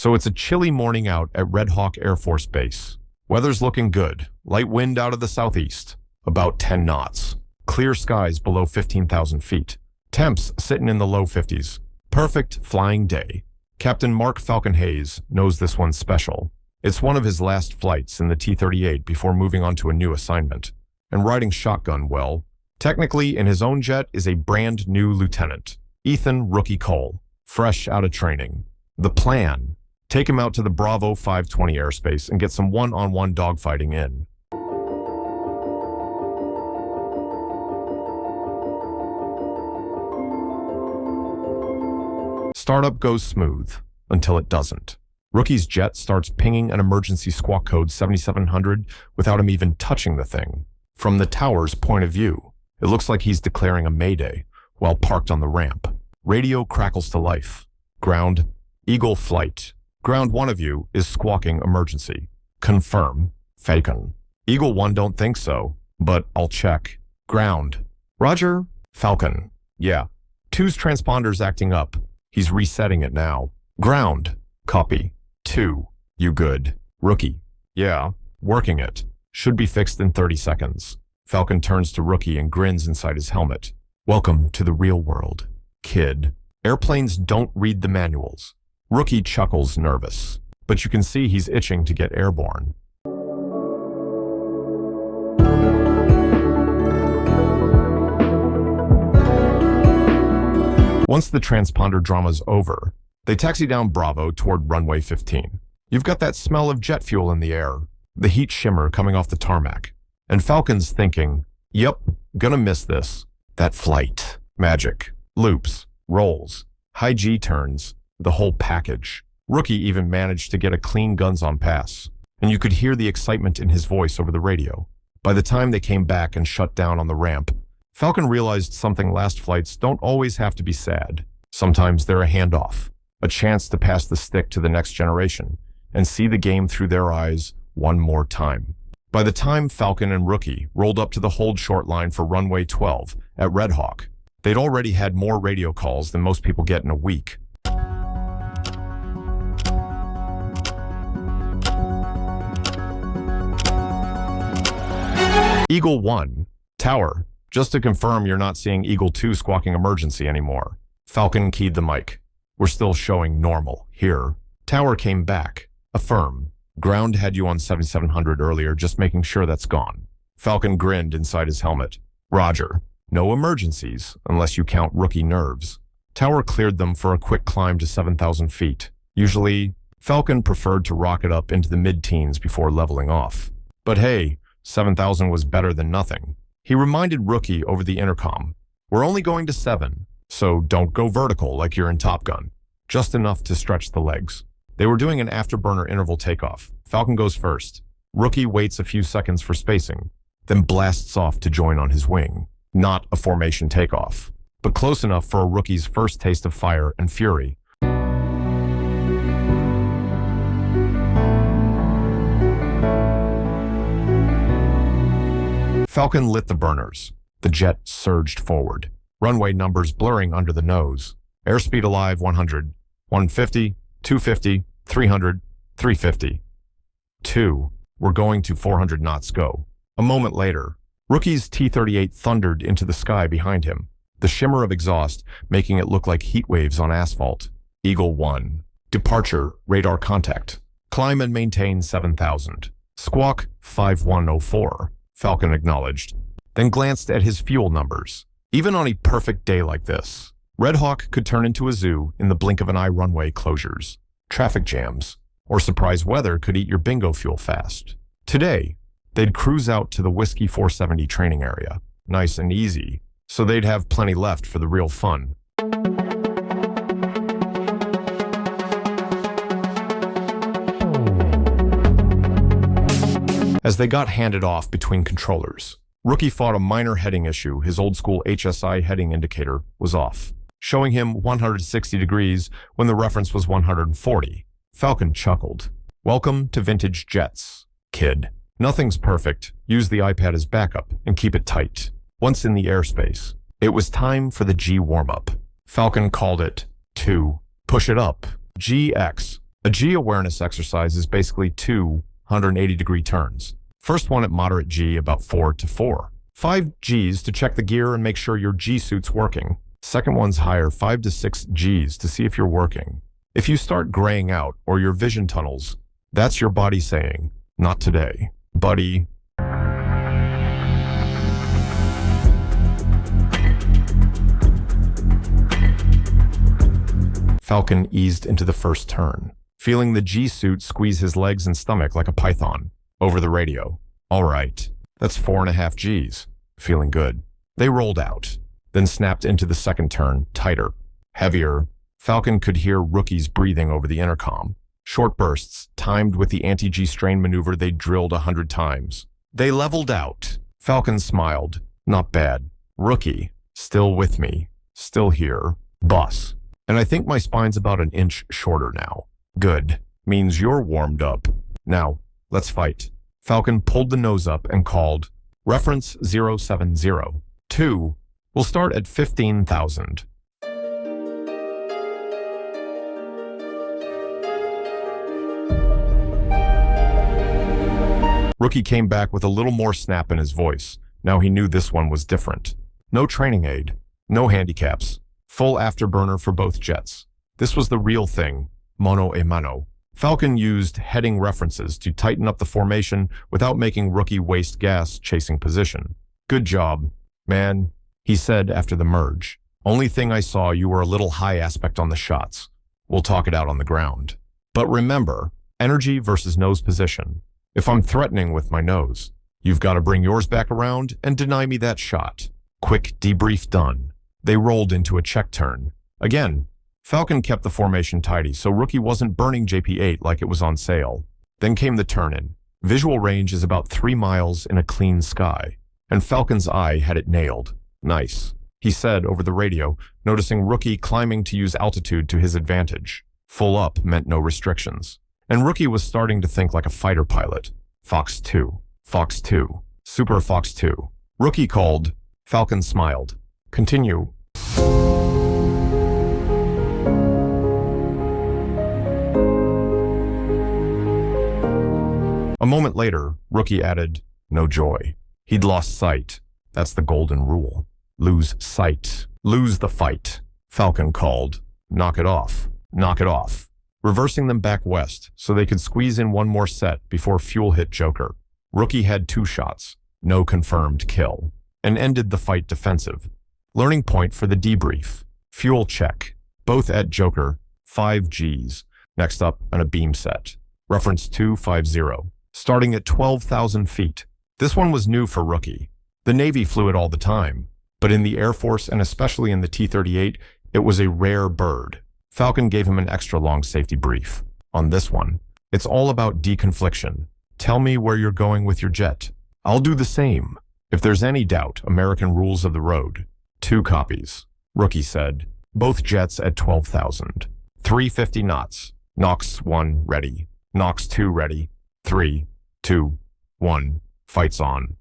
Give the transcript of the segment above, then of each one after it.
So it's a chilly morning out at Red Hawk Air Force Base. Weather's looking good. Light wind out of the southeast. About 10 knots. Clear skies below 15,000 feet. Temps sitting in the low 50s. Perfect flying day. Captain Mark Falcon Hayes knows this one's special. It's one of his last flights in the T-38 before moving on to a new assignment. And riding shotgun, well, technically in his own jet is a brand new lieutenant, Ethan Rookie Cole, fresh out of training. The plan: take him out to the Bravo 520 airspace and get some one-on-one dogfighting in. Startup goes smooth until it doesn't. Rookie's jet starts pinging an emergency squawk code 7700 without him even touching the thing. From the tower's point of view, it looks like he's declaring a mayday while parked on the ramp. Radio crackles to life. Ground, Eagle flight. Ground 1 of you is squawking emergency. Confirm. Falcon. Eagle 1 don't think so, but I'll check. Ground. Roger. Falcon. Yeah. 2's transponder's acting up. He's resetting it now. Ground. Copy. 2. You good? Rookie. Yeah. Working it. Should be fixed in 30 seconds. Falcon turns to Rookie and grins inside his helmet. Welcome to the real world, kid. Airplanes don't read the manuals. Rookie chuckles nervous, but you can see he's itching to get airborne. Once the transponder drama's over, they taxi down Bravo toward runway 15. You've got that smell of jet fuel in the air, the heat shimmer coming off the tarmac. And Falcon's thinking, yep, gonna miss this. That flight. Magic. Loops. Rolls. High G turns. The whole package. Rookie even managed to get a clean guns-on pass. And you could hear the excitement in his voice over the radio. By the time they came back and shut down on the ramp, Falcon realized something last flights don't always have to be sad. Sometimes they're a handoff. A chance to pass the stick to the next generation and see the game through their eyes one more time. By the time Falcon and Rookie rolled up to the hold short line for runway 12 at Red Hawk, they'd already had more radio calls than most people get in a week. Eagle 1, Tower, just to confirm you're not seeing Eagle 2 squawking emergency anymore. Falcon keyed the mic. We're still showing normal here. Tower came back. Affirm. Ground had you on 7700 earlier, just making sure that's gone. Falcon grinned inside his helmet. Roger. No emergencies, unless you count Rookie nerves. Tower cleared them for a quick climb to 7,000 feet. Usually, Falcon preferred to rocket up into the mid-teens before leveling off. But hey, 7,000 was better than nothing. He reminded Rookie over the intercom, we're only going to 7, so don't go vertical like you're in Top Gun. Just enough to stretch the legs. They were doing an afterburner interval takeoff. Falcon goes first. Rookie waits a few seconds for spacing, then blasts off to join on his wing. Not a formation takeoff, but close enough for a Rookie's first taste of fire and fury. Falcon lit the burners. The jet surged forward. Runway numbers blurring under the nose. Airspeed alive 100, 150, 250, 300, 350. 2. We're going to 400 knots go. A moment later, Rookie's T-38 thundered into the sky behind him, the shimmer of exhaust making it look like heat waves on asphalt. Eagle 1. Departure, radar contact. Climb and maintain 7,000. Squawk 5104. Falcon acknowledged, then glanced at his fuel numbers. Even on a perfect day like this, Red Hawk could turn into a zoo in the blink of an eye. Runway closures, traffic jams, or surprise weather could eat your bingo fuel fast. Today, they'd cruise out to the Whiskey 470 training area, nice and easy, so they'd have plenty left for the real fun. As they got handed off between controllers, Rookie fought a minor heading issue. His old-school HSI heading indicator was off, showing him 160 degrees when the reference was 140. Falcon chuckled. Welcome to vintage jets, kid. Nothing's perfect. Use the iPad as backup and keep it tight. Once in the airspace, it was time for the G-warmup. Falcon called it 2. Push it up. GX. A G awareness exercise is basically two 180-degree turns. First one at moderate G, about 4 to 4. 5 Gs to check the gear and make sure your G suit's working. Second one's higher, 5 to 6 Gs to see if you're working. If you start graying out or your vision tunnels, that's your body saying, not today, buddy. Falcon eased into the first turn, feeling the G-suit squeeze his legs and stomach like a python. Over the radio. All right, that's 4.5 Gs. Feeling good. They rolled out, then snapped into the second turn, tighter, heavier. Falcon could hear Rookie's breathing over the intercom. Short bursts, timed with the anti-G strain maneuver they'd drilled 100 times. They leveled out. Falcon smiled. Not bad. Rookie, still with me. Still here. Boss. And I think my spine's about an inch shorter now. Good. Means you're warmed up. Now, let's fight. Falcon pulled the nose up and called, reference 070. We'll start at 15,000. Rookie came back with a little more snap in his voice. Now he knew this one was different. No training aid. No handicaps. Full afterburner for both jets. This was the real thing. Mono a mano. Falcon used heading references to tighten up the formation without making Rookie waste gas chasing position. Good job, man, he said after the merge. Only thing I saw, you were a little high aspect on the shots. We'll talk it out on the ground. But remember, energy versus nose position. If I'm threatening with my nose, you've got to bring yours back around and deny me that shot. Quick debrief done. They rolled into a check turn. Again, Falcon kept the formation tidy, so Rookie wasn't burning JP-8 like it was on sale. Then came the turn-in. Visual range is about 3 miles in a clean sky, and Falcon's eye had it nailed. Nice, he said over the radio, noticing Rookie climbing to use altitude to his advantage. Full up meant no restrictions. And Rookie was starting to think like a fighter pilot. Fox 2. Fox 2. Super Fox 2. Rookie called. Falcon smiled. Continue. A moment later, Rookie added, no joy. He'd lost sight. That's the golden rule. Lose sight. Lose the fight. Falcon called. Knock it off. Knock it off. Reversing them back west so they could squeeze in one more set before fuel hit Joker. Rookie had 2 shots, no confirmed kill, and ended the fight defensive. Learning point for the debrief. Fuel check. Both at Joker, 5 Gs. Next up, on a beam set. Reference 250. Starting at 12,000 feet. This one was new for Rookie. The Navy flew it all the time, but in the Air Force and especially in the T-38, it was a rare bird. Falcon gave him an extra long safety brief. On this one, it's all about deconfliction. Tell me where you're going with your jet. I'll do the same. If there's any doubt, American rules of the road. 2 copies. Rookie said. Both jets at 12,000. 350 knots. Nox 1 ready. Nox 2 ready. 3, 2, 1. Fights on.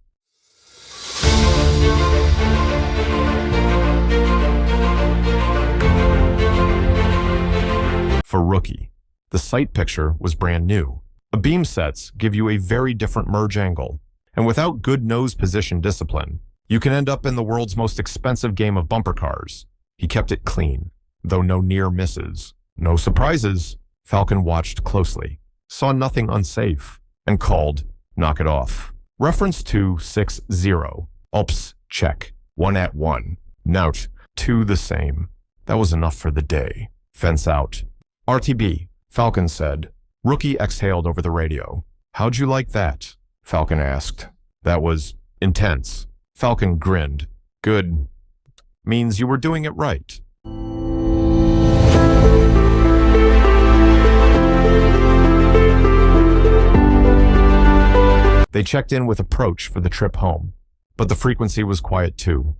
For Rookie, the sight picture was brand new. A beam sets give you a very different merge angle, and without good nose position discipline, you can end up in the world's most expensive game of bumper cars. He kept it clean, though no near misses. No surprises. Falcon watched closely, saw nothing unsafe, and called, knock it off. Reference 260. Ups, check. 1 at 1. Nout, 2 the same. That was enough for the day. Fence out. RTB, Falcon said. Rookie exhaled over the radio. How'd you like that? Falcon asked. That was intense. Falcon grinned. Good. Means you were doing it right. They checked in with approach for the trip home, but the frequency was quiet too.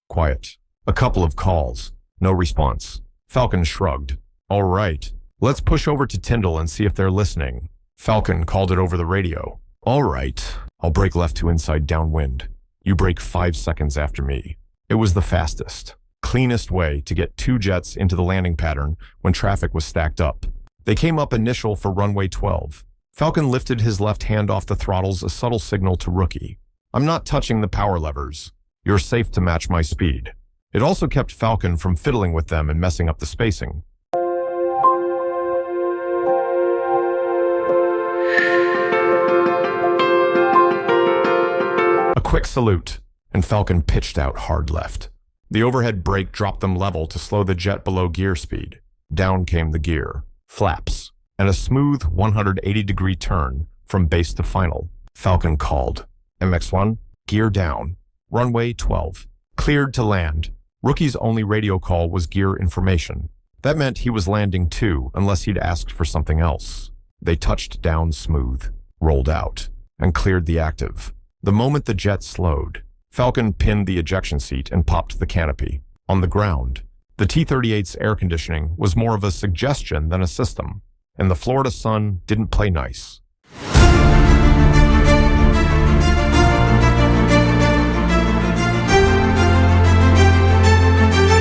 Quiet. A couple of calls. No response. Falcon shrugged. All right, let's push over to Tyndall and see if they're listening. Falcon called it over the radio. All right, I'll brake left to inside downwind. You brake 5 seconds after me. It was the fastest, cleanest way to get 2 jets into the landing pattern when traffic was stacked up. They came up initial for runway 12. Falcon lifted his left hand off the throttles, a subtle signal to Rookie. I'm not touching the power levers. You're safe to match my speed. It also kept Falcon from fiddling with them and messing up the spacing. A quick salute, and Falcon pitched out hard left. The overhead brake dropped them level to slow the jet below gear speed. Down came the gear, flaps, and a smooth 180-degree turn from base to final. Falcon called. MX-1, gear down. Runway 12. Cleared to land. Rookie's only radio call was gear information. That meant he was landing too, unless he'd asked for something else. They touched down smooth, rolled out, and cleared the active. The moment the jet slowed, Falcon pinned the ejection seat and popped the canopy. On the ground, the T-38's air conditioning was more of a suggestion than a system, and the Florida sun didn't play nice.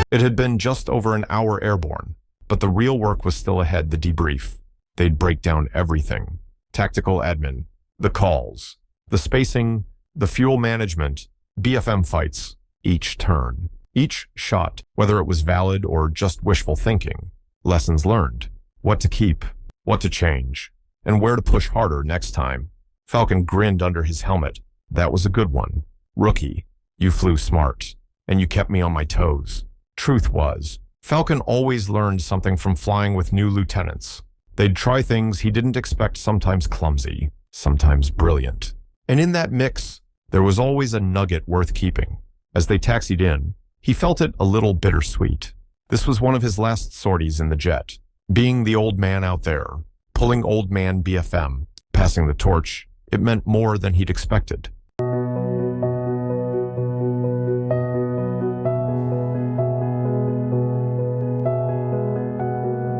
It had been just over an hour airborne, but the real work was still ahead, the debrief. They'd break down everything. Tactical admin, the calls, the spacing, the fuel management, BFM fights, each turn, each shot, whether it was valid or just wishful thinking. Lessons learned, what to keep, what to change, and where to push harder next time. Falcon grinned under his helmet. That was a good one. Rookie, you flew smart, and you kept me on my toes. Truth was, Falcon always learned something from flying with new lieutenants. They'd try things he didn't expect, sometimes clumsy, sometimes brilliant. And in that mix, there was always a nugget worth keeping. As they taxied in, he felt it a little bittersweet. This was one of his last sorties in the jet. Being the old man out there, pulling old man BFM, passing the torch, it meant more than he'd expected.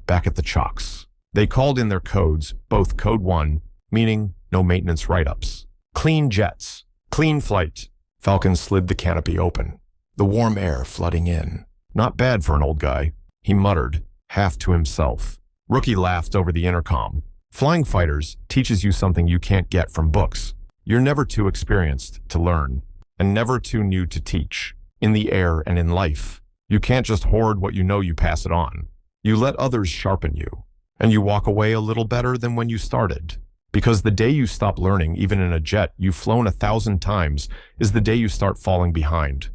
Back at the chocks, they called in their codes, both Code 1, meaning no maintenance write-ups. Clean jets, clean flight. Falcon slid the canopy open, the warm air flooding in. Not bad for an old guy, he muttered, half to himself. Rookie laughed over the intercom. Flying fighters teaches you something you can't get from books. You're never too experienced to learn, and never too new to teach. In the air and in life, you can't just hoard what you know, you pass it on. You let others sharpen you, and you walk away a little better than when you started. Because the day you stop learning, even in a jet you've flown 1,000 times, is the day you start falling behind.